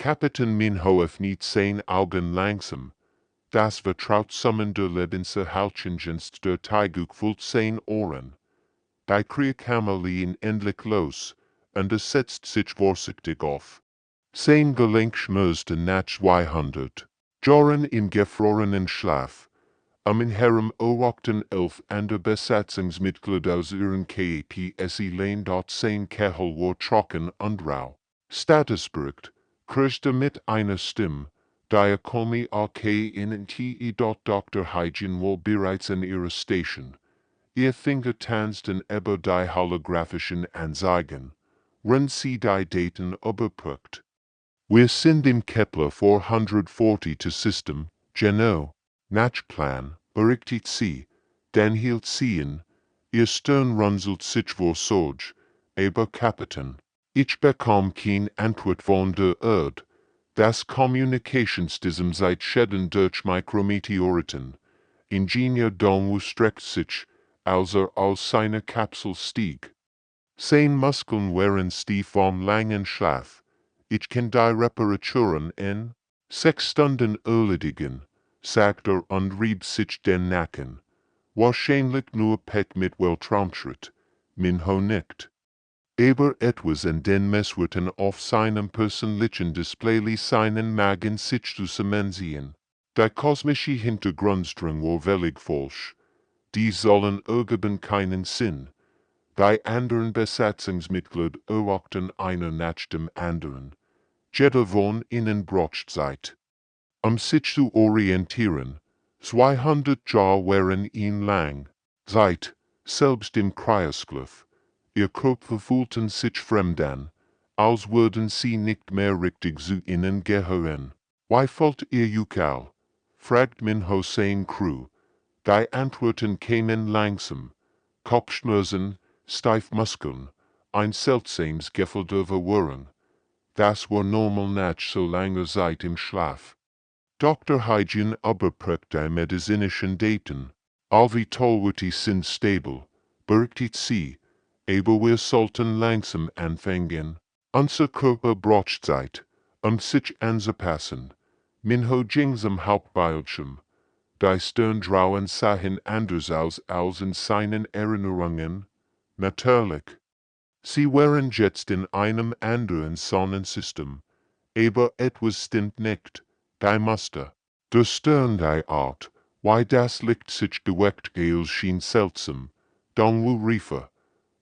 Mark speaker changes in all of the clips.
Speaker 1: Kapitän Minhoef niet zijn Augen langsam. Das vertrautsummende Lebensverhaltensgenst der Teiguk vult zijn Ohren. Die Krieghammerlien endlich los, und es setzt sich vorsichtig auf. Sein Gelenk schmerzt nach 200 Jahren im gefrorenen Schlaf. In Herem erwachten 11 andere Besatzungsmitglieder aus ihren KPSI-Lane dort sein Kehel war trocken und rau. Statusbericht, kriegte mit einer Stimme, Diakomi AK in TE. Dr. Hygiene war bereits an ihrer Station. Ihr Finger tanzten über die holographischen Anzeigen, wenn sie die Daten überprüft. Wir sind im Kepler 440 to System, Genau, Nachplan, berichtet sie, dann hielt sie ihr Stirn runzelt sich vor Sorge, aber Kapitän, ich bekam kein Antwort von der Erde. Das Kommunikationssystem seit Schäden durch Mikrometeoriten. Ingenieur Dongwu streckt sich, als aus seiner Kapsel stieg. Seine Muskeln waren stief vom langen Schlaf. Ich kann die Reparaturen in 6 Stunden erledigen, sagt und rieb sich den Nacken. Wahrscheinlich nur Pech mit Weltraumschritt. Minho nickt. Aber etwas an den Messwerten auf seinem persönlichen Display seinen Magen sich zu sehen. Der kosmische Hintergrundstring war völlig falsch. Die sollen ergeben keinen Sinn. Die anderen Besatzungsmitglieder erwachten einer nach dem anderen. Jeder von ihnen braucht Zeit, sich zu orientieren. 200 Jahre waren ihn lang. Zeit, selbst im Kreisgriff. Ihr Körper fühlten sich fremd an, als würden sie nicht mehr richtig zu ihnen gehören. Why fällt ihr Jukal? Fragt Minho sein Crew. Die Antworten kamen langsam. Kopfschmerzen, Steifmuskeln, ein seltsames Gefühl der Verwirrung. Das war normal nach so langer Zeit im Schlaf. Dr. Hygiene überprüft die medizinischen Daten. All Vitalität sind stabil, berichtet sie, aber wir sollten langsam anfangen. Unser Körper braucht Zeit, sich anzupassen. Minho ging zum Hauptbildschirm. Die Stirndrauen sahen anders aus als in seinen Erinnerungen. Natürlich. Sie waren jetzt in einem anderen Sonnensystem. Aber etwas stimmt nicht. Die Muster. Der Stern die Art, why das Licht sich bewegt schien seltsam. Dongwu riefe.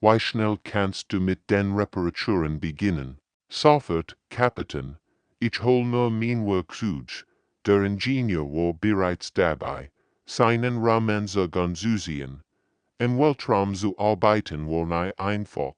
Speaker 1: Why schnell kannst du mit den Reparaturen beginnen? Sofort, Kapitän. Ich hol nur mein Werkzeug. Der Ingenieur war bereits dabei, seinen Rahmen zu organisieren. Im Weltraum zu arbeiten war nicht einfach.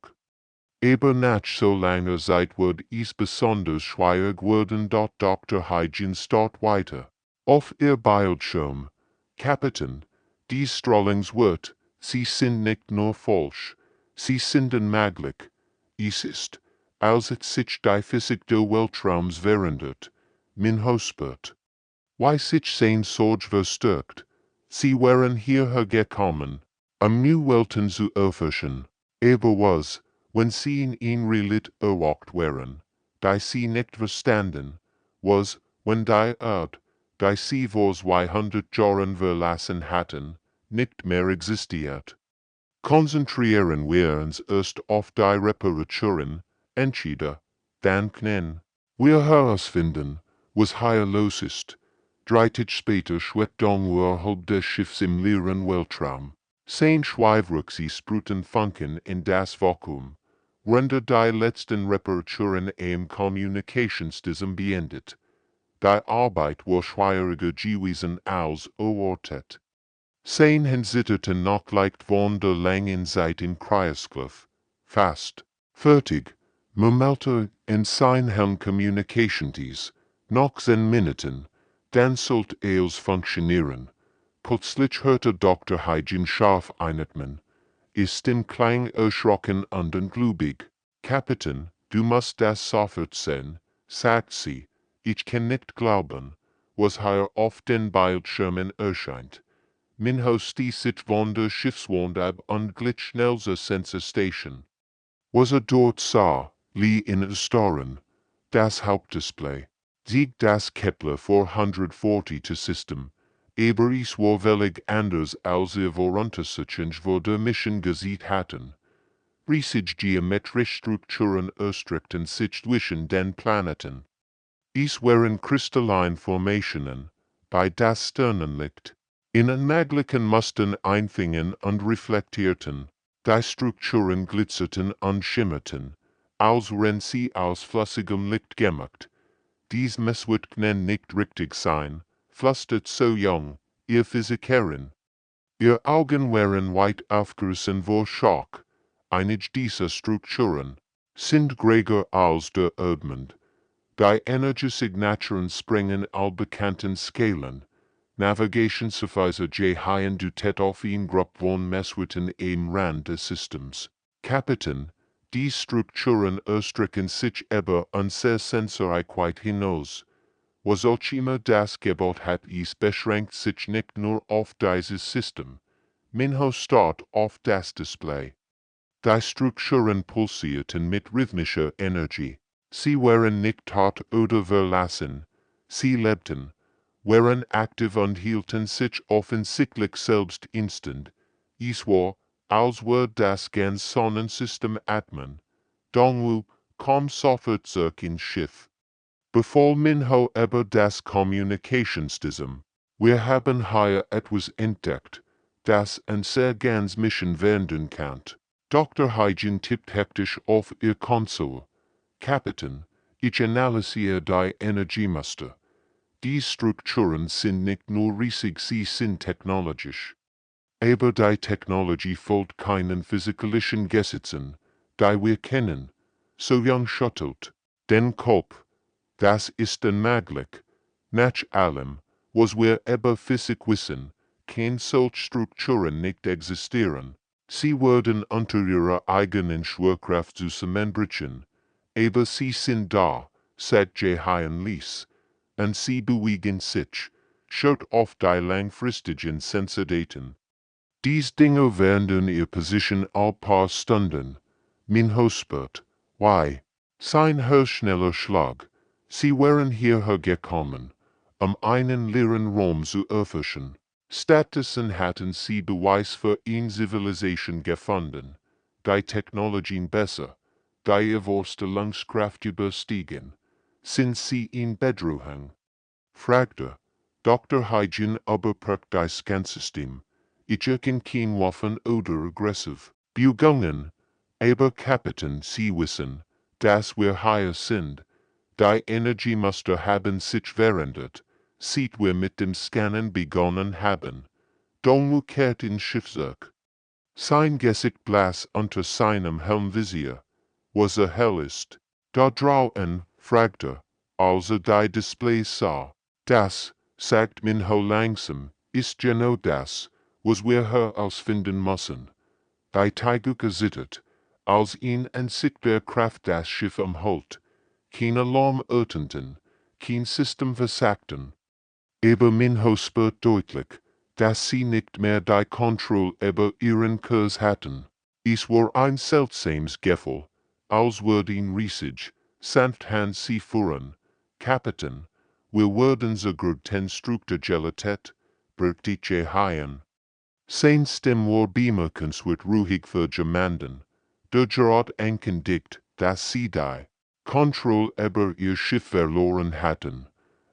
Speaker 1: Aber nach so langer Zeit wird es besonders schwierig geworden. Dr. Hygiene start weiter. Auf ihr Bildschirm. Kapitän, die Strahlungswert, sie sind nicht nur falsch, sie sind unmöglich. Es ist, als sich die Physik der Weltraums verändert. Minho spürt. Why sich sein Sorge verstärkt. Sie waren hierher gekommen, new Welten zu erforschen. Aber was, wenn sie in ein Relit erwacht waren, die sie nicht verstanden, was, wenn die Erde, die sie vor 200 Jahren verlassen hatten, nicht mehr existiert. Konzentrieren wir uns erst auf die Reparaturen, entschieden, dann können wir herausfinden, was hier los ist. 3 Tage später schwebt Dongwu halb des Schiffs im leeren Weltraum. Sein Schweifruck sprühten Funken in das Vakuum. Render die letzten Reparaturen im Kommunikationssystem beendet. Die Arbeit war schwieriger gewesen als erwartet. Sein Hände noch leicht von der langen Zeit in Kreisgriff. Fast fertig, murmelte in sein Helm Communications, noch 10 Minuten, dann sollte es funktionieren. Plötzlich hörte Dr. Hygiene scharf einatmen. Stimme klang erschrocken und ungläubig. Kapitän, du musst das sofort sehen, sagt sie. Ich kann nicht glauben, was hier auf den Bildschirmen erscheint. Minho stieß sich von der Schiffswand ab und glitt schnell zur Sensorstation. Was dort sah, lieh in Erstarren. Das Hauptdisplay. Sieg das Kepler 440 System, aber es war völlig anders als ihr voruntersuchend wurde Mission gesehen hatten. Riesige geometrische Strukturen erstreckten sich zwischen den Planeten. Es waren crystalline Formationen, bei das Sternenlicht. In unmöglichen Mustern einfingen und reflektierten. Die Strukturen glitzerten und schimmerten, als wenn sie aus flüssigem Licht gemacht. Dies Messwürden nicht richtig sein, flüstert so jung, ihr Physikerin. Ihr Augen waren weit aufgerissen vor Schock. Einige dieser Strukturen sind größer als der Erdmond. Die Energiesignaturen springen allbekannten Skalen. Navigationsverweise geheien dutet auf een Gruppe von Messwürden am Rand des Systems. Kapitän, die Strukturen erstrecken sich über unser Sensorreichweite hinaus. Was auch immer das Gebot hat, es beschränkt sich nicht nur auf dieses System. Minho starrt auf das Display. Die Strukturen pulsierten mit rhythmischer Energie. Sie waren nicht hart oder verlassen. Sie lebten, waren aktiv und hielten sich offensichtlich selbst instant. Es war, als würde das ganze Sonnensystem atmen. Dongwu kam sofort zurück ins Schiff. Bevor Minho über das Kommunikationssystem. Wir haben hier etwas entdeckt, das unser ganz Mission werden kann. Dr. Hygiene tippt hektisch auf ihr Konsole. Kapitän, ich analysiere die Energiemuster. Die Strukturen sind nicht nur riesig, sie sind technologisch. Aber die Technologie folgt keinen physikalischen Gesetzen, die wir kennen. So jung schüttelt den Kopf. Das ist unmöglich. Nach allem, was wir über Physik wissen, kann solche Strukturen nicht existieren. Sie werden unter ihrer eigenen Schwerkraft zusammenbrechen. Aber sie sind da, sagt geheim ließ. Und sie bewegen sich, schaut auf die langfristigen Sensordaten. Dies Dinge werden ihr Position all paar Stunden. Minho spürt, why? Sein schneller Schlag. Sie waren hierher gekommen, einen leeren Raum zu erforschen. Stattdessen hatten sie Beweis für eine Zivilisation gefunden. Die Technologien besser, die ihr Vorstellungskraft überstiegen. Sind sie in Bedrohung? Fragte Dr. Hygiene überprüft das ganze System. Ich erkenne kein Waffen oder aggressiv. Bewegungen, aber Kapitän, Sie wissen, dass wir hier sind. Die Energiemuster haben sich verändert, seit wir mit dem Scannen begonnen haben. Dongwu kehrt ins Schiff zurück. Sein Gesicht blass unter seinem Helmvisier. Was hell ist. Da draußen, fragte, als die Displays sah. Das, sagt Minho langsam, ist genau das, was wir herausfinden müssen. Die Taiguka zittert, als ihn unsichtbare Kraft das Schiff umholt. Kein Alarm ertönten, kein System versagten. Aber Minho spürt deutlich, dass sie nicht mehr die Kontrolle über ihren Kurs hatten. Es war ein seltsames Gefühl, als würden riesig, sanft Hand sie fuhren. Kapitän, wir werden sogar den Strukturalität, praktische Haien. Sein Stem war bemerkenswert ruhig für jemanden, der gerade angekündigt, dass sie die Kontrolle über ihr Schiff verloren hatten.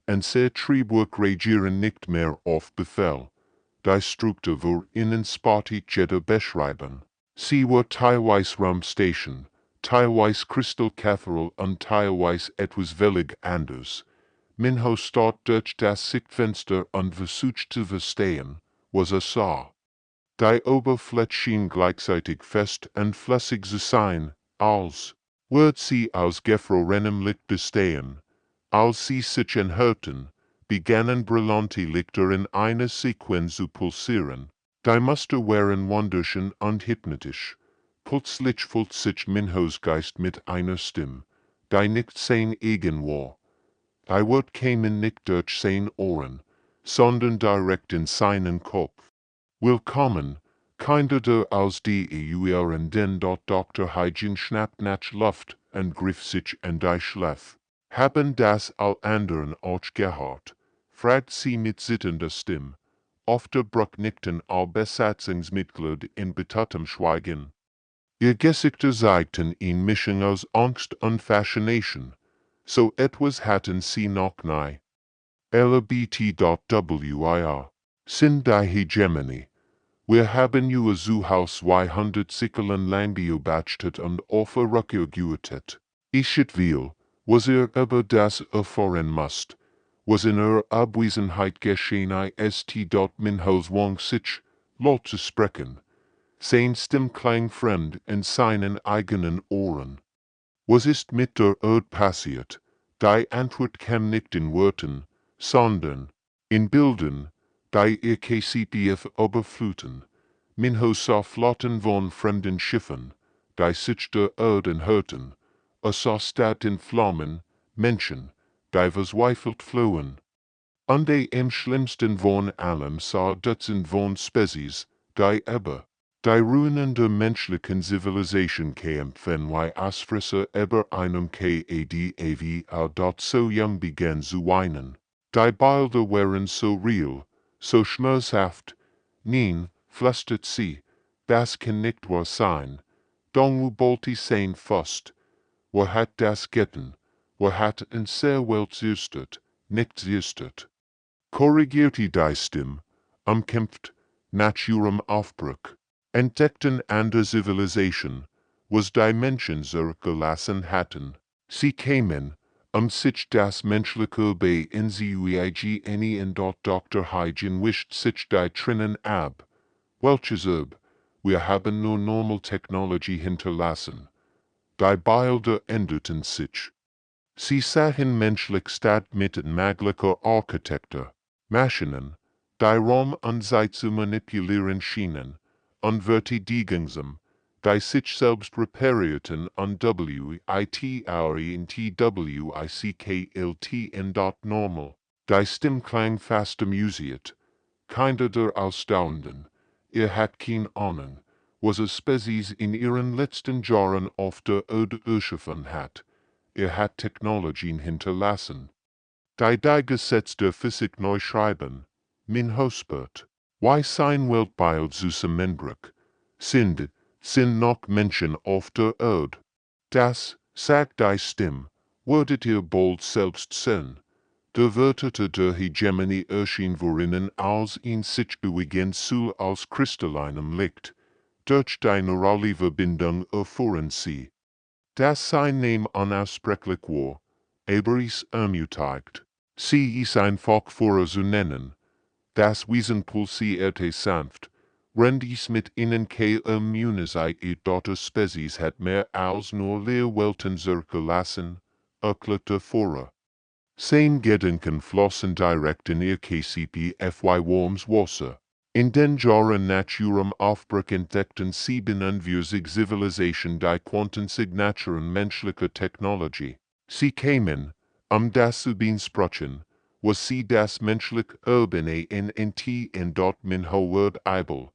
Speaker 1: Und sie Triebwerk reagieren nicht mehr auf Befehl. Die Struktur war ihnen spottig jeder beschreiben. Sie war teilweise Raumstation, teilweise Kristallkäferl und teilweise etwas völlig anders. Minho starrt durch das Sichtfenster und versucht zu verstehen, was sah. Die Oberfläche schien gleichzeitig fest und flüssig zu sein, als würde sie aus gefrorenem Licht bestehen. Als sie sich enthüllten, begannen brillante Lichter in einer Sequenz zu pulsieren. Die Muster waren wunderschön und hypnotisch. Plötzlich füllt sich Minhos Geist mit einer Stimme, die nicht sein eigen war. Die Wort kämen nicht durch seine Ohren, sondern direkt in seinen Kopf. Willkommen, kinder der als die EURen den dort Dr. Hygiene schnappt nach Luft und griff sich in die Schlaf. haben das all anderen auch gehört, fragt sie mit zitternder Stimme. Unterbrückten all Besatzungsmitglieder in bitterem Schweigen. Ihr Gesichter zeigten eine Mischung aus Angst und Faszination. So etwas hatten sie noch nie. LBT.WIR. Sind die Hegemony. Wir haben ihr Zuhause 200 Sekunden lang beobachtet und aufgearbeitet. Ich will, was ihr über das erfahren müsst, was in ihrer Abwesenheit geschehen ist. Min Wang sich, laut zu sprechen. Sein Stimm klang fremd in seinen eigenen Ohren. Was ist mit der Erde passiert? Die Antwort kam nicht in Worten, sondern in Bildern, die ihr KCPF überfluten. Minho sah Flotten von fremden Schiffen, die sich der Erde hörten. Sah Stadt in Flammen, Menschen, die verzweifelt flohen. Und am schlimmsten von allem sah Dutzend von Spezies, die über die Ruinen der menschlichen Zivilisation kämpfen wie Ausfresser über einem KADAV dort so jung begann zu weinen. Die Bilder waren so real, so schmerzhaft. Nein, flüstert sie, das kann nicht wahr sein. Dann wollte sein fast. Wo hat das getan? Wo hat in sehr Welt züstert, nicht züstert. Korrigierte die Stimme, umkämpft, naturem Aufbruch. Entdeckten an der Zivilisation, was die Menschen zurückgelassen hatten. Sie kämen, sich das menschliche bei NZUIGNE und dort Dr. Hygiene wischt sich die Trinnen ab. Welches wir haben nur normal Technology hinterlassen. Die Bilder änderten sich. Sie sahen menschlich statt mit möglicher Architektur. Maschinen, die Raum und Zeit zu manipulieren schienen, und vertigingsam, die sich selbst reparierten und WITRENTWICKLT normal. Die Stimme klang fast amüsiert. Keiner der Ausdauernden, hat keine Ahnung, was es Spezies in ihren letzten Jahren auf der Erde erschaffen hat. Hat Technologien hinterlassen. Die Gesetz der Physik neu schreiben. Min Hospert. Why sein Weltbild zusammenbruch? Sind noch Menschen auf der Erde? Das, sagt die Stimme, würdet ihr bald selbst sehen. Der Wörter der Hegemonie erschien worinnen als ein sich bewegend Sul aus kristallinem Licht. Durch die neurale Verbindung erfuhren sie. Das sein Name unaussprechlich war, aber es ermutigt. Sie ist einfach vor zu nennen. Das Wesen pulsierte sanft, wenn dies mit ihnen Immuniseit ihr Dotter Spezies hat mehr als nur Leerwelten zurückgelassen, erklärte Fora. Sein Gedanken flossen direkt in ihr HFY warmes Wasser. In den Jahren naturem Aufbruch entdeckten sie binnen wir sich Zivilisation die Quantensignaturen menschlicher Technologie. Sie kämen, das zu beanspruchen, was sie das menschlich Urbane in dort min Howard Eibel.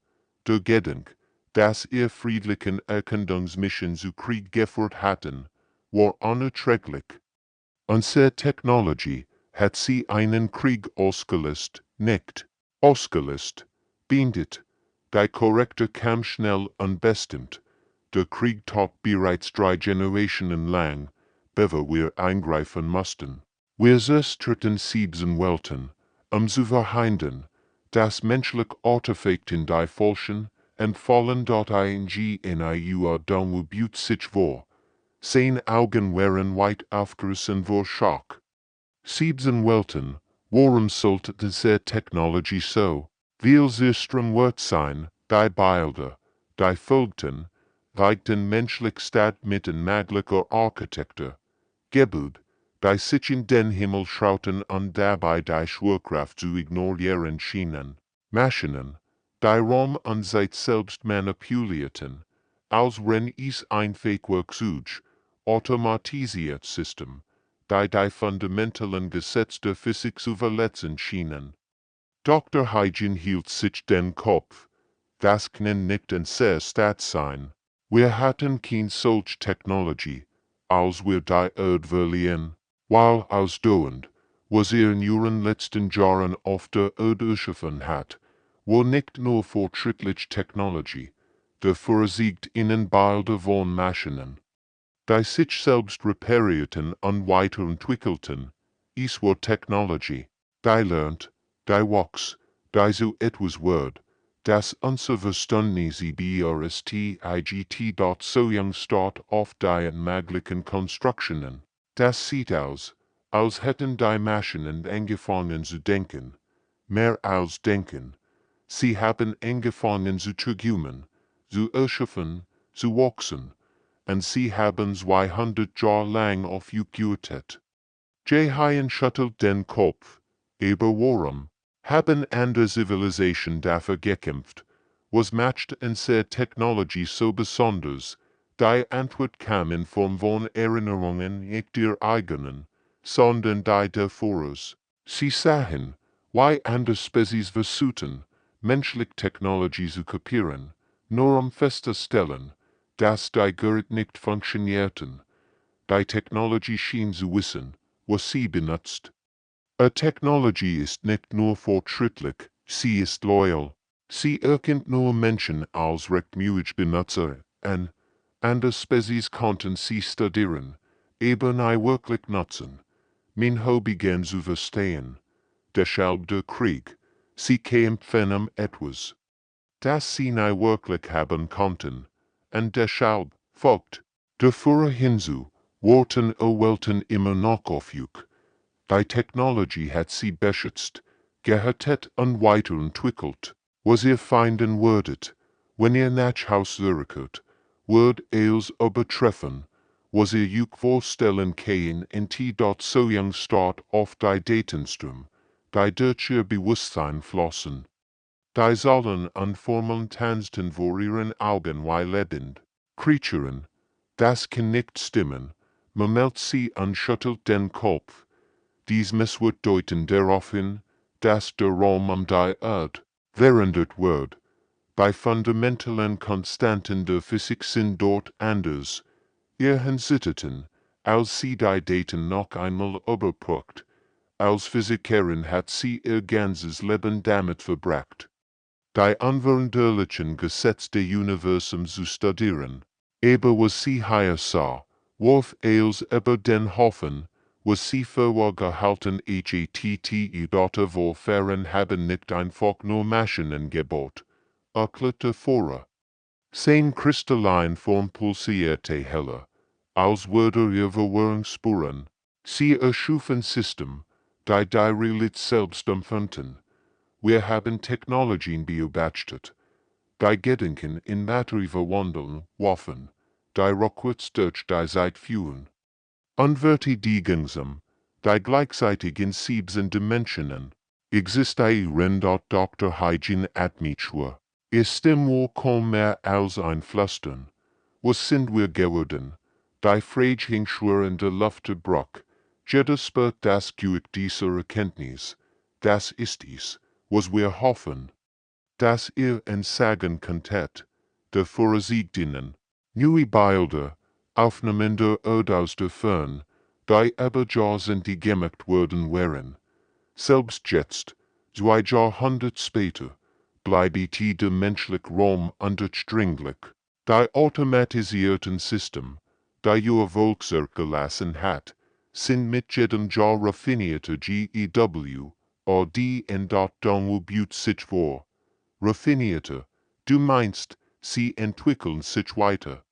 Speaker 1: Der Gedank, dass ihr friedlichen Erkundungsmission zu Krieg geführt hatten, war unerträglich. Unsere Technologie hat sie einen Krieg ausgelöst, nicht ausgelöst. Bindet, die Korrektur kam schnell und bestimmt. Der Krieg tat bereits 3 Generationen lang, bevor wir eingreifen mussten. Wir zerstörten 7 Welten, zu verhindern, dass menschlich Artefakten die Falschen entfallen dort in ihr Dunwebut sich vor. Sein Augen waren weit aufgerissen vor Schock. 7 Welten, warum sollte diese Technologie so? Viel System wird sein, die Bilder, die folgten, reichten menschlich statt mit möglicher Architektur. Gebäude, die sich in den Himmel schauten und dabei die Schwerkraft zu ignorieren schienen. Maschinen, die Raum und Zeit selbst manipulierten, als wenn es ein Fake-Werkzeug, automatisiert System, die fundamentalen Gesetze der Physik zu verletzen schienen. Dr. Hygiene hielt sich den Kopf. Das kann nicht ein sehr Stat sein. Wir hatten kein solch Technologie, als wir die Erde verliehen. While ausdauernd, was in ihren letzten Jahren auf der Erde erschaffen hat, wo nicht nur fortschrittliche Technologie, der vorsiegt ihnen beide von Maschinen, die sich selbst reparierten und weiterentwickelten, ist wo Technologie, die lernt, die wuchs, die so etwas wird, das unser Verständnis überstigt so young start auf die möglichen Konstruktionen. Das sieht aus, als hätten die Maschinen angefangen zu denken, mehr als denken. Sie haben angefangen zu träumen, zu erschaffen, zu wachsen, und sie haben 200 Jahre lang aufgewartet. Jehaien schüttelt den Kopf, aber warum? Haben andere Zivilisation dafür gekämpft? Was macht unsere Technologie so besonders? Die Antwort kam in Form von Erinnerungen nicht der eigenen, sondern die der Vorers. Sie sahen, wie andere Spezies versuchten, menschliche Technologie zu kopieren, nur festzustellen, dass die Gerät nicht funktionierten. Die Technologie schien zu wissen, was sie benutzt. Technologie ist nicht nur fortschrittlich, sie ist loyal. Sie erkennt nur Menschen als rechtmäßige Benutzer an. Andere Spezies konnten sie studieren, aber nie wirklich nutzen. Minho begann zu verstehen. Deshalb der Krieg. Sie kämpfen etwas, das sie nie wirklich haben konnten. Und deshalb folgt der Führer hinzu, wurden Welten immer noch aufjuk. Die Technologie hat sie beschützt, gehärtet und weiterentwickelt. Was ihr finden würdet, wenn ihr nach Haus zurückkehrt, wird es übertreffen, was ihr juk vorstellen können und die dort so young start auf die Datenstrom, die durch ihr Bewusstsein flossen. Die sollen an Formeln tanzten vor ihren Augen wie lebend. Creaturen, das kann nicht stimmen, man meldet sie und schüttelt den Kopf. Dies wird deuten darauf hin, dass der Raum die Erde verändert wird. Bei fundamentalen Konstanten der Physik sind dort anders. Ihr Hinsitterten, als sie die Daten noch einmal überprüft. Als Physikerin hat sie ihr ganzes Leben damit verbracht, die unveränderlichen Gesetze des Universums zu studieren. Aber was sie hier sah, warf als über den Haufen, was sie für gehalten hätte dort vorfahren haben nicht einfach nur Maschinen gebaut, erklärte Fora. Sein kristallin Form pulsierte heller, als würde ihr Verwirrungsspuren. Sie erschufen System, die Realität selbst empfanden. Wir haben Technologien beobachtet, die Gedanken in Materie verwandeln, waffen, die rückwärts durch die Zeit führen. Unverteidigungsam, die gleichzeitig in 7 Dimensionen existieren dort Dr. Hygiene Atmichua. Ist dem wohl kaum mehr als ein Flüstern. Was sind wir geworden? Die Frage hing schwer in der Luft Bruck. Jeder spürt das Glück dieser Erkenntnis. Das ist es, was wir hoffen. Dass ihr sagen könntet, der Vorsiegtinnen, neue Bilder, Aufnahmen der Erde aus der Fern, die über sind die gemacht worden wären. Selbst jetzt, 200 später, bleibt der menschliche Raum undurchdringlich. Die automatisierten Systeme, die ihr Volk zurückgelassen hat, sind mit jedem Jahr raffinierter GEW, oder die in dort Dongwubut sich vor. Raffinierter, du meinst, sie entwickeln sich weiter.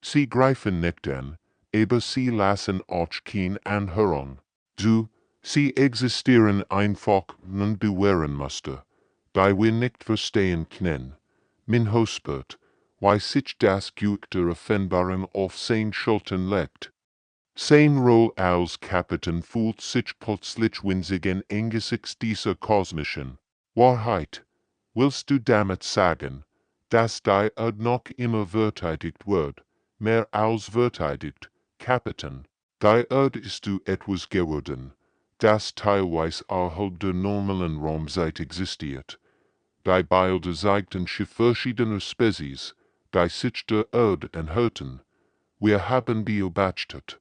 Speaker 1: Sie greifen nicht an, aber sie lassen euch kein Anhörung. Sie existieren einfach nun bewähren musste, die wir nicht verstehen können. Min Hospert, wie sich das Glück der Erfindbaren auf sein Schultern legt. Sein Roll als Kapitän fühlt sich plötzlich winzig in angesichts dieser kosmischen Wahrheit. Willst du damit sagen, dass die Erde noch immer verteidigt wird, mehr als verteidigt, Kapitän? Die Erde ist zu etwas geworden, das teilweise außerhalb der normalen Raumzeit existiert. Die Bilder zeigten verschiedener Spezies, die sich der Erde enthalten. Wir haben beobachtet,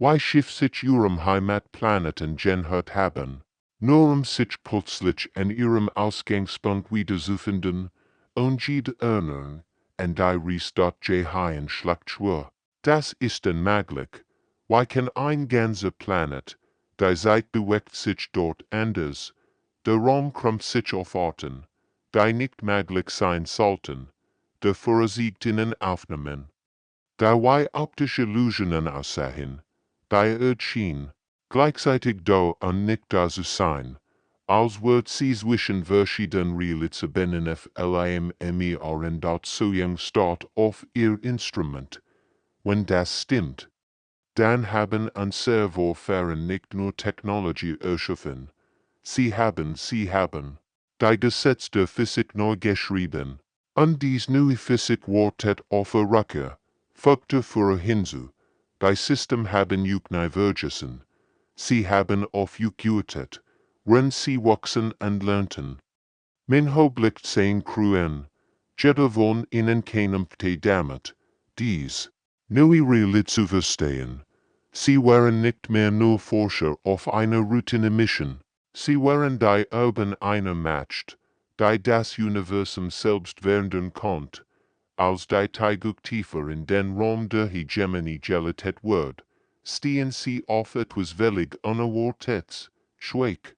Speaker 1: Why schiff sich Heimatplaneten genhört haben, nur sich plötzlich an ihrem Ausgangspunkt wiederzufinden, und jede Erinnerung an die Restart Einschlafgeschichte. Das ist unmöglich. Why kann ein ganzer Planet, die Zeit bewegt sich dort anders, der Raum krümmt sich auf Orten, die nicht möglich sein sollten, der voraussiegten Aufnahmen, die wie optische Illusionen aussehen, die erschien, gleichzeitig da und nicht da zu sein, als wird sie zwischen verschiedenen Realitäten FLIM dort Zugang start auf ihr Instrument. Wenn das stimmt, dann haben unsere Vorfahren nicht nur Technologie erschaffen, sie haben die Gesetze der Physik neu geschrieben, und dies neue Physik wartet auf Rückkehr, folgte vor hinzu, die System haben Divergenzen, sie haben auf gewartet, wenn sie wachsen und lernten. Min Hoblicht sein Kruen, jeder von ihnen kämpfte damit, dies neue Realität zu verstehen. Sie waren nicht mehr nur Forscher auf einer Routine-Mission, sie waren die Urban einer Macht, die das Universum selbst werden konnte, als die Teilung tiefer in den Raum der Hegemonie geleitet wird, stehen sie auf etwas völlig Unerwartetes, schwach.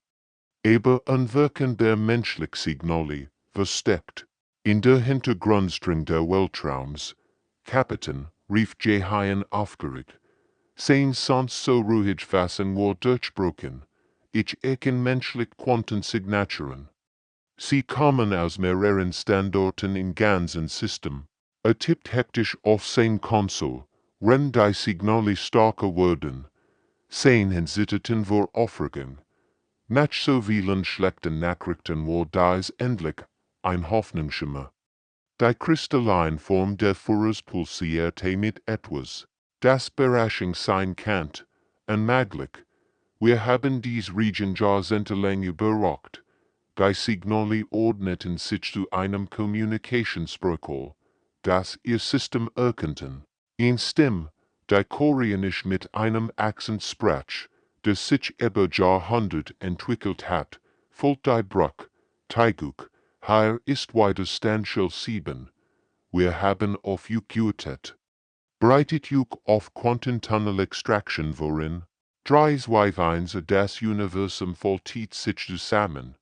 Speaker 1: Aber Wirken der menschlichen Signale, versteckt, in der Hintergrundstring der Weltraums, Kapitän, rief Jehaien aufgeregt, sein sonst so ruhig Fassen war durchbrochen, ich erken menschlich Quantensignaturen. Sie kommen aus mehreren Standorten im ganzen System. Tippt hektisch auf sein Konsole, wenn die Signale starker wurden. Sein Hinsitterten vor Aufregung. Nach so vielen schlechten Nachrichten war dies endlich ein Hoffnungsschimmer. Die kristalline Form der Führers pulsierte mit etwas, das Überraschung sein kann, unmöglich. Wir haben dies Region jahrzehntelang überwacht. Die Signale ordneten sich zu einem Kommunikationsprotokoll, das ihr System erkannten. In Stimme, die koreanisch mit einem Akzent sprach, der sich über Jahrhundert entwickelt hat, folgt die Bruch, Teiguk, hier ist Widerstandsschall 7. Wir haben auf gewartet. Breitet auf Quantentunnel Extraction worin, 3-2-1 das Universum vollzieht sich zusammen.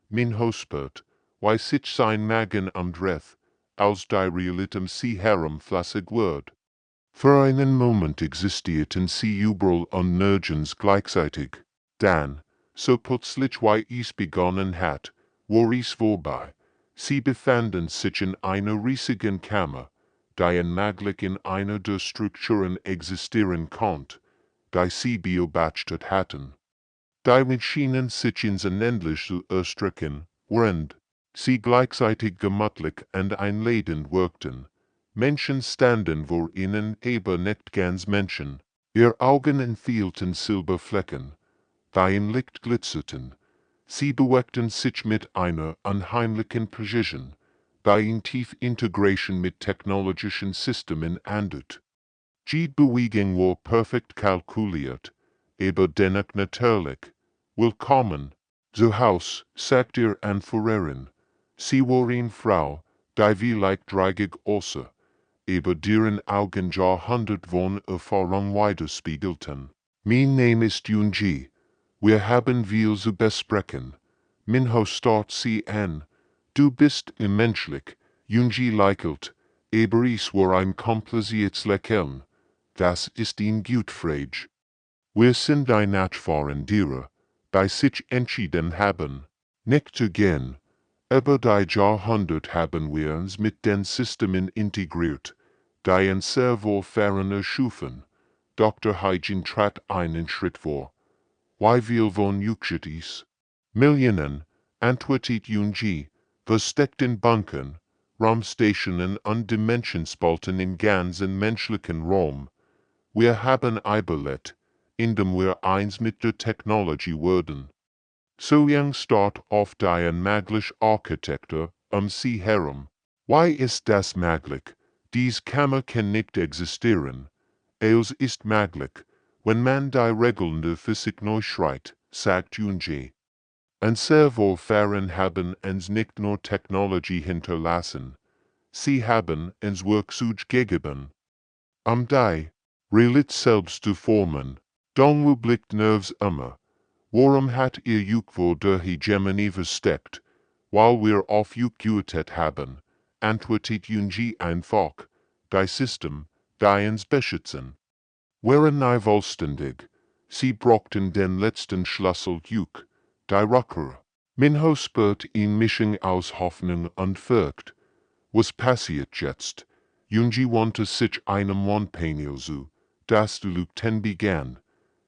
Speaker 1: Min Hospert, wie sich sein Magen umdreht, als die Realitäten sie herumflassig wird. Für einen Moment existierten sie überall und nirgends gleichzeitig. Dann, so plötzlich wie es begonnen hat, war es vorbei. Sie befanden sich in einer riesigen Kammer, die unmöglich in einer der Strukturen existieren konnte, die sie beobachtet hatten. Die Maschinen sich ins Unendliche zu erstrecken, während sie gleichzeitig gemütlich und einladend wirkten. Menschen standen vor ihnen, aber nicht ganz Menschen. Ihr Augen enthielten Silberflecken, die im Licht glitzerten. Sie bewegten sich mit einer unheimlichen Präzision, die in tief Integration mit technologischen Systemen andert. Die Bewegung war perfekt kalkuliert, aber dennoch natürlich. Willkommen, zu Haus, sagt ihr Anführerin. Sie war eine Frau, die vielleicht dreigig aussah, aber deren Augen Jahrhundert von Erfahrung widerspiegelten. Mein Name ist Yunji. Wir haben viel zu besprechen. Minho starrt sie an. Du bist menschlich, Yunji lächelt, aber es war ein kompliziertes Lächeln. Das ist ein Gutfrage. Wir sind ein Nachfahren die sich entschieden haben, nicht zu gehen. Über die Jahrhundert haben wir uns mit den Systemen integriert, die unsere Vorfahren erschufen. Dr. Hygiene trat einen Schritt vor. Wie viel von Yukshitis? Millionen, antwortet Yunji, versteckt in Bunkern, Raumstationen und Dimensionsspalten im ganzen menschlichen Raum. Wir haben überlebt, indem wir eins mit der Technologie wurden. So young start auf die unmögliche Architektur sie herum. Why ist das möglich? Dies Kammer kann nicht existieren. Es ist möglich, wenn man die Regeln der Physik neu schreibt, sagt Junji. Und servo fahren haben uns nicht nur Technologie hinterlassen, sie haben uns Werkzeug gegeben, die Realität selbst zu formen. Dongwu blickt nervs immer. Warum hat ihr Jukwo der Hegemonie versteckt, weil wir auf Jukuetet haben, antwortet Junji einfach, die System, die uns beschützen. Wären nie vollständig, sie brauchten den letzten Schlüssel Juk, die Rückkehr. Minho spürt in Mischung aus Hoffnung und Furcht. Was passiert jetzt? Junji wandte sich einem Wandpanel zu, das die Lügten begann.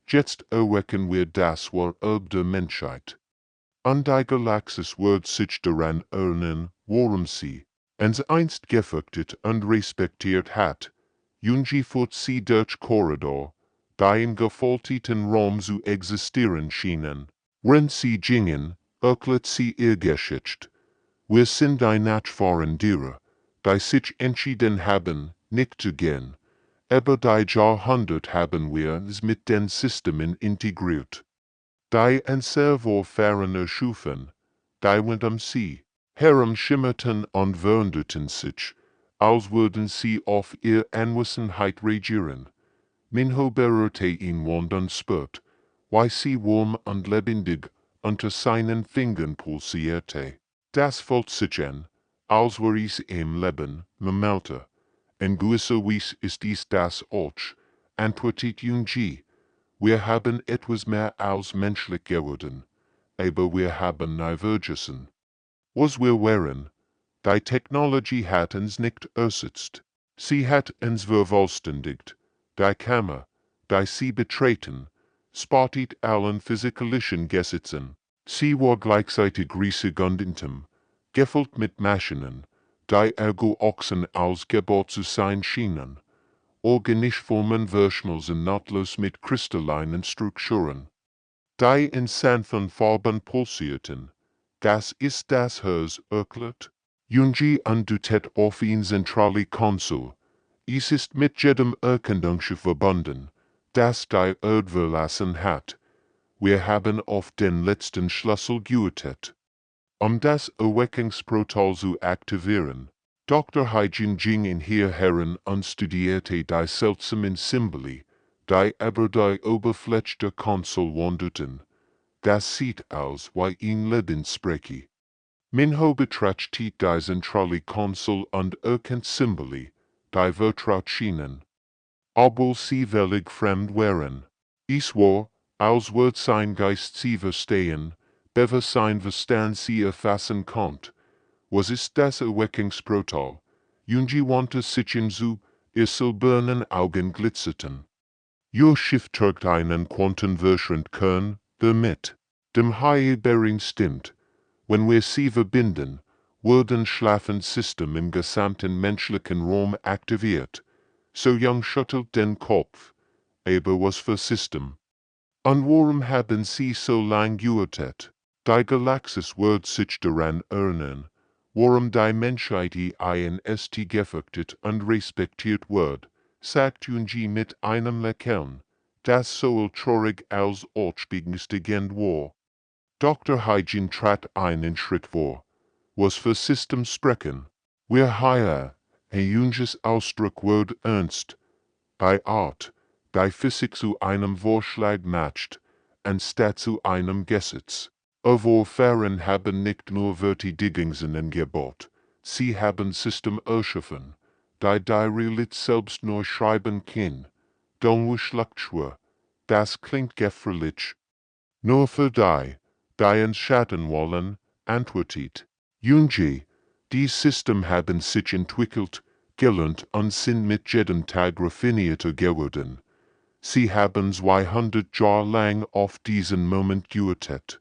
Speaker 1: Jetzt erwecken wir das Erbe der Menschheit. Und die Galaxis wird sich daran erinnern, worum sie uns einst gefürchtet und respektiert hat. Junji führt sie durch Korridor, die in gefolterten Raum zu existieren schienen. Wenn sie gingen, erklärt sie ihr Geschichte. Wir sind die Nachfahren die sich entschieden haben, nicht zu gehen. Aber die Jahrhundert haben wir uns mit den Systemen integriert. Die ein Servo fahren erschufen, die went sie herum schimmerten und veränderten sich, als würden sie auf ihr Anwesenheit regieren. Minho berührte ihn und spürt, wie sie warm und lebendig unter seinen Fingern pulsierte. Das fühlt sich an, als wäre es im Leben, murmelte. En gewisserweise ist dies das auch, antwortet Junji. Wir haben etwas mehr als menschlich geworden, aber wir haben nie vergessen, was wir waren. Die Technologie hat uns nicht ersetzt. Sie hat uns vervollständigt. Die Kammer, die sie betreten, spottet allen physikalischen Gesetzen. Sie war gleichzeitig riesig und intim, gefüllt mit Maschinen, die ergo Ochsen als Gebot zu sein schienen. Organisch formen Verschmelzen nahtlos mit kristallinen Strukturen, die in sanften Farben pulsierten. Das ist das Haus erklärt. Junji andutet auf ihn zentrale Konsul. Es ist mit jedem Erkundungsschiff verbunden, das die Erde verlassen hat. Wir haben auf den letzten Schlüssel gewartet, das Erweckungsportal zu aktivieren. Dr. Haijin ging in hierher und studierte die seltsamen Symbole, die über die Oberfläche der Konsul wanderten. Das sieht aus wie ein Lebensspreche. Minho betrachtet die zentrale Konsul und erkennt Symbole, die vertraut schienen, obwohl sie völlig fremd waren. Es war, als würde sein Geist sie verstehen, bevor sein Verstand sie erfassen konnte. Was ist das Erweckungsportal? Junji wandte sich hinzu, ihr silbernen Augen glitzerten. Ihr Schiff tragt einen quantenverschend Kern, der mit dem High-Bearing stimmt. Wenn wir sie verbinden, wird ein Schlafensystem im gesamten menschlichen Raum aktiviert. So Young schüttelt den Kopf. Aber was für System? Und warum haben sie so lang gewartet? Die Galaxis wird sich daran erinnern, warum die Menschheit einst gefürchtet und respektiert wird, sagt Junji mit einem Lächeln, das so traurig als auch beängstigend war. Dr. Haijin trat einen Schritt vor. Was für System sprechen? Wir hier, Junges Ausdruck wird ernst. Die Art, die Physik zu einem Vorschlag matcht, anstatt zu einem Gesetz. Aber Fahren haben nicht nur Verteidigungen Gebot, sie haben System erschaffen, die Realität selbst neu schreiben kann. Dongwu schluckt schwer, das klingt gefährlich. Nur für die uns schaden wollen, antwortet Junji. Die System haben sich entwickelt, gelernt und sind mit jedem Tag raffinierter geworden. Sie haben 200 Jahre lang auf diesen Moment gewartet.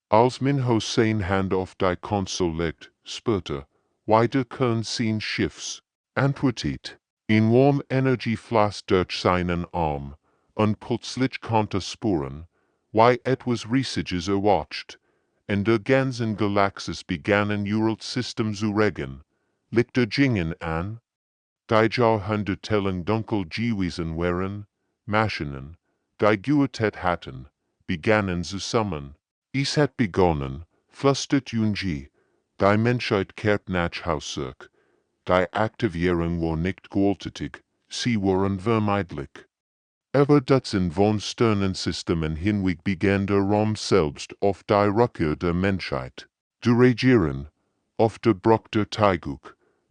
Speaker 1: Als Minho seine Hand auf die Konsul legt, spürte, wie der Kern seines Schiffs antwortet. In warm Energie floss durch seinen Arm, und plötzlich konnte spüren, wie etwas Riesiges erwacht. In der ganzen Galaxis begannen ihre System zu regen. Lichter gingen an. Die Jahrhundertelang dunkel gewesen waren, Maschinen, die Guetet hatten, begannen zusammen. Es hat begonnen, flüstert Junji, die Menschheit kehrt nach Haus zurück. Die Aktivierung war nicht gewaltig, sie waren vermeidlich. Über Dutzend von Sternensystemen hinweg begann der Raum selbst auf die Rückkehr der Menschheit. Du regieren, auf der Bruch der Teilung,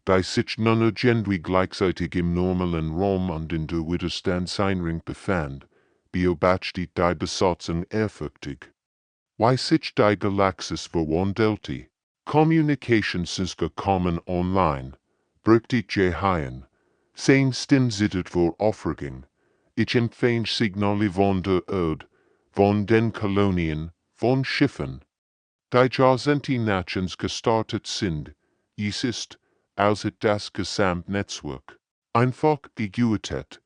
Speaker 1: die sich nonurgently gleichzeitig im normalen Raum und in der Widerstandseinring befand, beobachtet die Besatzung ehrfürchtig. Wie sich die Galaxis verwandelte. Communications ist gekommen online, brückte Jehaien. Sein Stim zittert vor Aufregung. Ich empfang Signale von der Erde, von den Kolonien, von Schiffen. Die Jahrzehnte Nations gestartet sind, es ist, als hätte das Gesamtnetzwerk einfach geguetet.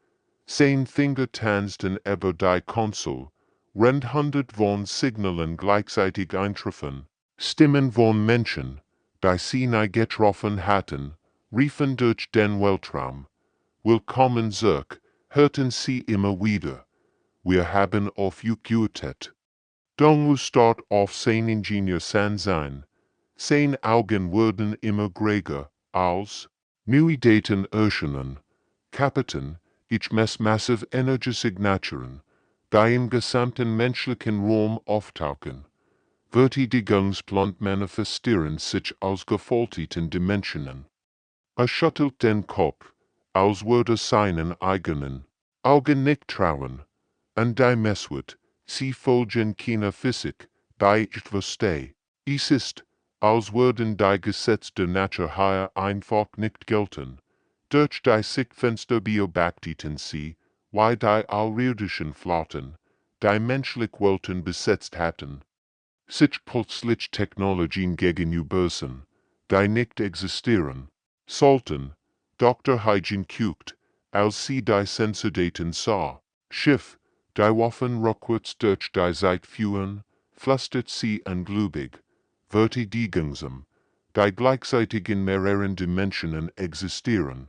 Speaker 1: Sein Finger tanzten über die Konsole, rennt hundert von Signalen gleichzeitig eintreffen. Stimmen von Menschen, die sie nie getroffen hatten, riefen durch den Weltraum. Willkommen zurück, hörten sie immer wieder. Wir haben auf euch gewartet. Dongu start auf sein Ingenieur sein. Sein Augen wurden immer größer, als neue Daten erscheinen. Kapitän, ich mess massive Energiesignaturen, die im gesamten menschlichen Raum auftauchen. Vertigungsplant manifestieren sich als gefalteten Dimensionen. Schüttelt den Kopf, als würde seinen eigenen Augen nicht trauen. Und die Messwort, sie folgen keiner Physik, die ich verstehe. Es ist, als würden die Gesetze der Natur hier einfach nicht gelten. Durch die Sichtfenster beobachteten sie, wie die außerirdischen Flotten, die menschliche Welten besetzt hatten, sich plötzlich Technologien gegenüber sind, die nicht existieren. Sollten, Dr. Hygiene guckt, als sie die Sensordaten sah. Schiff, die Waffen rückwärts durch die Zeit führen, flüstert sie ungläubig, vertigungsam, die gleichzeitig in mehreren Dimensionen existieren.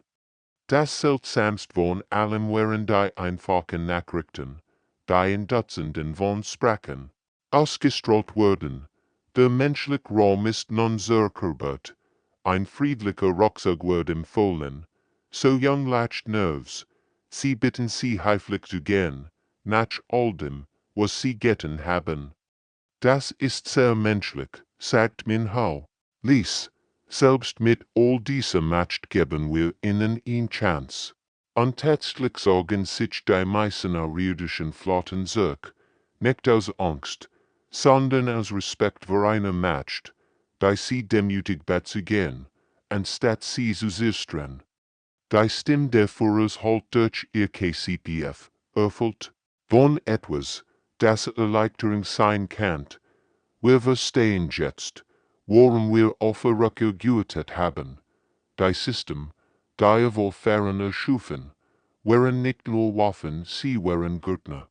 Speaker 1: Das seltsamste von allem waren die einfachen Nachrichten, die in Dutzenden von Sprachen ausgestrahlt wurden. Der menschliche Raum ist nun zerkürbert. Ein friedlicher Rucksack wird empfohlen. So young latched nerves. Sie bitten sie heiflich zu gehen, nach all dem, was sie getan haben. Das ist sehr menschlich, sagt Minho. Lies, selbst mit all dieser Macht geben wir ihnen eine Chance. Und tatsächlich sorgen sich die meisten außerirdischen Flotten zurück, nicht aus Angst, sondern aus Respekt vor einer Macht, die sie demütig bezugehen, anstatt sie zu zerstreuen. Die Stimme der Führers halt durch ihr KCPF, erfüllt, von etwas, das Erleichterung sein kann. Wir verstehen jetzt, worum wir auf der Rückkehr gewartet haben. Die System, die wir vorhin erschufen, waren nicht nur Waffen, sie waren Gürtner.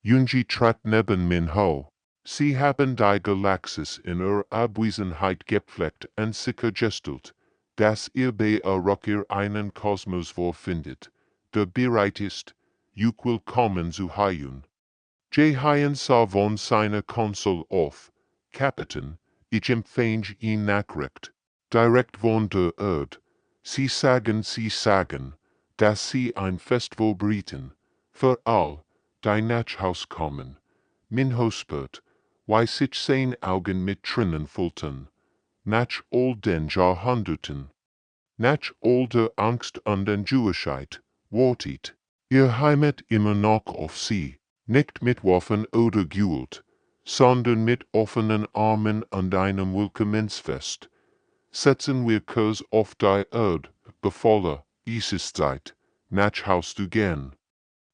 Speaker 1: Junji trat neben Minho. Sie haben die Galaxis in ihrer Abwesenheit gepflegt und sichergestellt, dass ihr bei der Rückkehr einen Kosmos vorfindet, der bereit ist, euch willkommen zu heißen. Jehaien sah von seiner Konsole auf. Kapitän, ich empfang ihn Nachricht, direkt von der Erde. Sie sagen, dass sie ein Festival bieten, für all, die nach Haus kommen. Minho spürt, wie sich sein Augen mit Tränen füllten. Nach all den Jahrhunderten, nach all der Angst und Unjuheit, wartet ihr Heimat immer noch auf sie, nicht mit Waffen oder Gewalt, sondern mit offenen Armen und einem Willkommensfest. Setzen wir Kurs auf die Erde, befohlen, es ist Zeit, nach Haus zu gehen.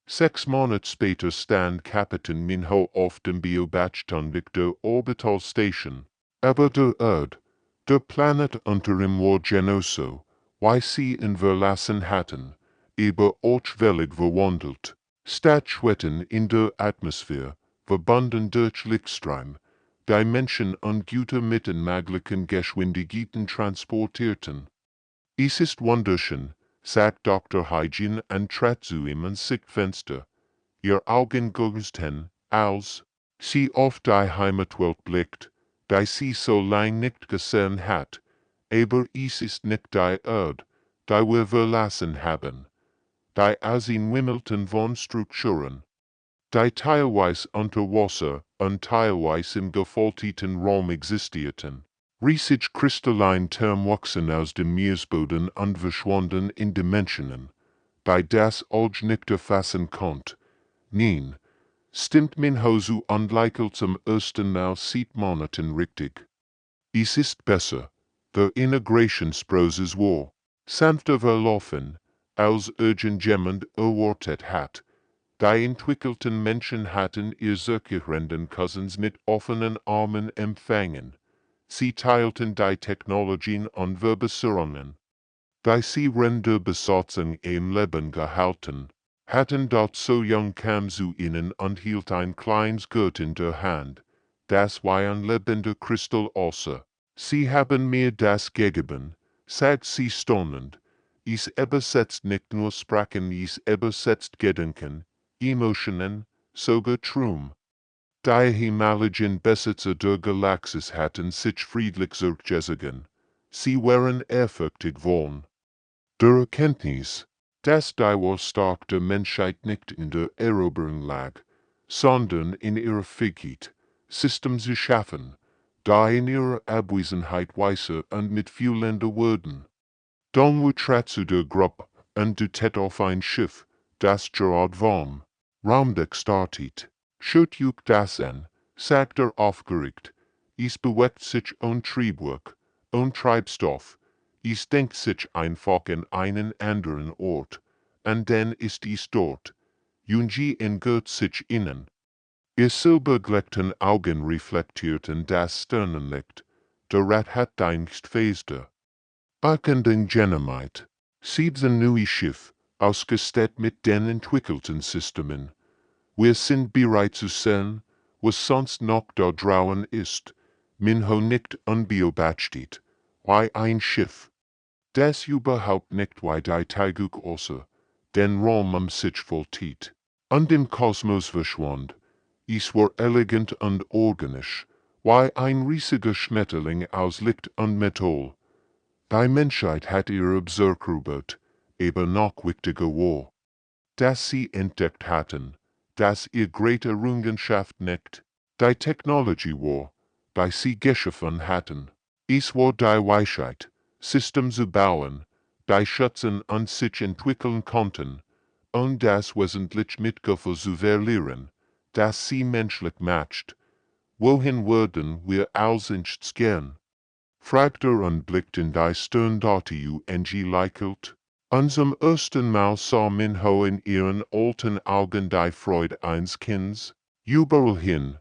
Speaker 1: 6 Monate später stand Kapitän Minho auf dem Beobachtungsweg der Orbital Station. Aber der Erde, der Planet unter ihm war genauso, wie sie ihn verlassen hatten, über ortswellig verwandelt. Statuetten in der Atmosphäre, verbunden durch Lichtstreim, die Menschen und Güter mit unmöglichen Geschwindigkeiten transportierten. Es ist wunderschön, sagt Dr. Hygiene und trat zu ihm ans Sichtfenster. ihr Augen geusten, als sie auf die Heimatwelt blickt, die sie so lang nicht gesehen hat, aber es ist nicht die Erde, die wir verlassen haben, die aus in Wimmelten von Strukturen, die teilweise unter Wasser und teilweise im gefolterten Raum existierten. Riesig kristallin Term wuchsen aus dem Meeresboden und verschwanden in Dimensionen, bei das Auge nicht erfassen konnt. Nein, stimmt min Hosu unleikel zum ersten Mal sieht Monaten richtig. Es ist besser, the Integrationsprozess war sanfter verlaufen, als irgendjemand erwartet hat. Die entwickelten Menschen hatten ihr succurrenden Cousins mit offenen Armen empfangen. Sie teilten die Technologien und Verbesserungen, die sie Ränder Besatzung im Leben gehalten hatten. Dort so jung kam zu ihnen und hielt ein kleines Gut in der Hand, das wie ein lebender Kristall aussah. Sie haben mir das gegeben, sagt sie staunend. Es übersetzt nicht nur Sprachen, es übersetzt Gedanken, Emotionen, sogar Traum. Die himmlischen Besitzer der Galaxis hatten sich friedlich zurückgezogen. Sie waren ehrfürchtig worden. Der Erkenntnis, dass die Wahr stark der Menschheit nicht in der Eroberung lag, sondern in ihrer Fähigkeit, System zu schaffen, die in ihrer Abwesenheit weiser und mit fühlender wurden. Dann trat zu der Gruppe und dutet auf ein Schiff, das gerade warm Raumdeck startet. Schaut euch das an, sagt aufgeregt. Es bewegt sich ohne Triebwerk, ohne Treibstoff. Es denkt sich einfach an einen anderen Ort, und dann ist es dort. Junji entgört sich innen. Ihr silbergleckten Augen reflektierten das Sternenlicht. Der Rat hat einst Feste. Bakenden Genomite. Sieht ein neues Schiff, ausgestattet mit den entwickelten Systemen. Wir sind bereit zu sehen, was sonst noch da draußen ist. Minho nicht unbeobachtet, wie ein Schiff, das überhaupt nicht wie die Taiguk außer den Raum sich vollzieht und im Kosmos verschwand. Es war elegant und organisch, wie ein riesiger Schmetterling aus Licht und Metall. Die Menschheit hat ihre Besucherboot, aber noch wichtiger war, dass sie entdeckt hatten, dass ihr große Errungenschaft nicht die Technologie war, die sie geschaffen hatten. Es war die Weisheit, System zu bauen, die schützen und sich entwickeln konnten, und das wesentlich Mitgefühl zu verlieren, das sie menschlich macht. Wohin würden wir als einst gehen? Fragt und blickt in die Stirn lächelt. Zum ersten Mal sah Minho in ihren alten Augen die Freude eines Kinds. Überall hin,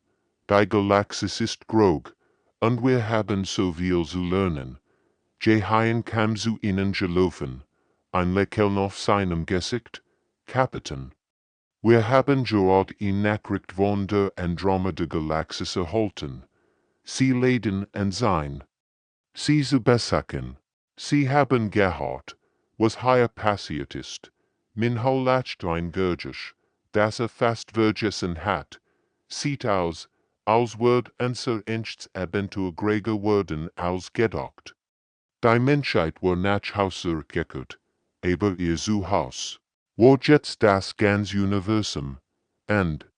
Speaker 1: die Galaxis ist grog, und wir haben so viel zu lernen. Jehaien kam zu ihnen gelaufen, ein Lächeln auf seinem Gesicht. Kapitän, wir haben gerade in Nachricht von der Andromeda Galaxis erhalten. Sie leden an sein. Sie zu besagen. Sie haben gehört, was hier passiert ist. Minho lacht ein Gurgisch, das fast vergessen hat. Sieht aus, als wird unser einst Abentur greger worden als gedacht. Die Menschheit war nach Haus zurückgekehrt, aber ihr Zuhause war jetzt das ganze Universum, und